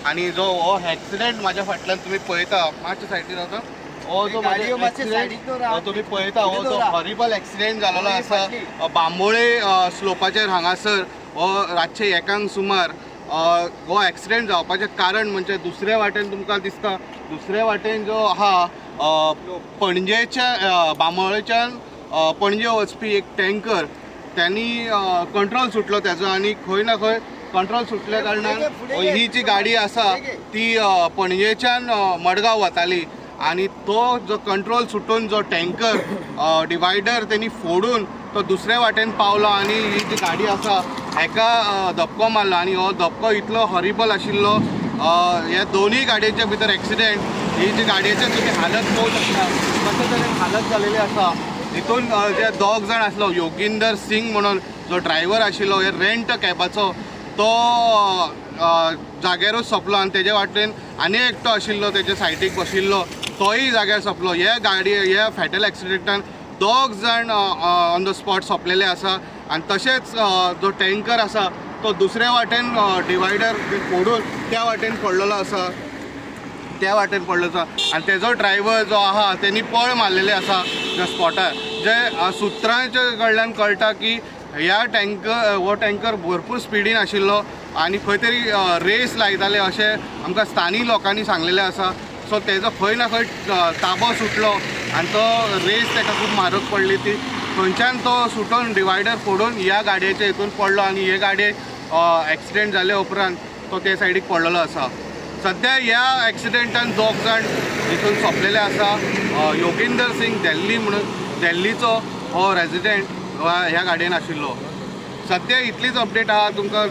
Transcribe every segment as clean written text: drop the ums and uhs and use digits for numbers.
आणि जो हो एक्सिडेंट माझ्या फाटल्यान तुम्ही पळयता मातशे सायडीन रावता हो जो तुम्ही पळयता हो जो हॉरिबल एक्सिडेंट जाल्लो आसा बांबोळे स्लोपाचेर हांगासर हो रातचे 1 सुमार हो एक्सिडेंट जावपाचें कारण म्हणजे दुसरे वाटेन तुमकां दिसता दुसरे वाटेन जो आहा पणजेच्या बांबोळेच्यान पणजे वचपी एक टँकर त्यांनी कंट्रोल सुटलो त्याचो आणि खंय ना खंय कंट्रोल सुटल्या कारणान ही जी गाडी आसा ती पणजेच्यान मडगांव वताली आणि तो जो कंट्रोल सुटून जो टँकर डिवायडर त्यांनी फोडून तो दुसऱ्या वाटेन पावलो आणि ही जी गाडी आसा हेका धपको मारलो आणि हो धपको इतलो हॉरिबल आशिल्लो ह्या दोनूय गाडयेच्या भितर एक्सिडेंट ही जी गाडयेचे तुम्ही हालत पळोवंक शकता कशे तरेन हालत जालेली आसा हितून जे 2 जाण आसलो योगिंदर सिंग म्हणून जो ड्रायव्हर आशिल्लो हे रेंट कॅबाचो तो जाग्यारूच सोंपलो आणि तेजे वाटेन आनी एकटो आशिल्लो तेजे सायडीक बशिल्लो तोय जाग्यार सोंपलो ह्या फॅटल एक्सिडेंटान 2 जाण ऑन द स्पॉट सोंपलेले आसा आणि तशेंच जो टँकर आसा तो दुसऱ्या वाटेन डिवायडर फोडून त्या वाटेन पडलेलो आसा आणि तेजो ड्रायव्हर जो आहा त्यांनी पळ मारलेले आसा त्या स्पॉटार जे सुत्रांच्या कडल्यान कळटा की ह्या टँकर भरपूर स्पिडीन आशिल्लो आणि खंय तरी रेस लायताले अशें आमकां स्थानीय लोकांनी सांगलेलें आसा सो तेजो खंय ना खंय ताबो सुटलो आणि तो रेस ताका खूब म्हारग पडली ती थंयच्यान तो सुटून डिवायडर फोडून ह्या गाडयेच्या हितून पडलो आणि हे गाडये एक्सिडेंट जाले उपरांत तो ते सायडीक पडलेलो आसा सध्या ह्या एक्सिडेंटान 2 जाण हितून सोंपलेले आसा योगिंदर सिंग दिल्ली म्हणून दिल्लीचो हो रेजिडेंट ह्या गाडयेन आशिल्लो सध्या इतलीच अपडेट आहा तुमकां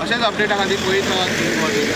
अशेंच अपडेटा खातीर पळयत रावात.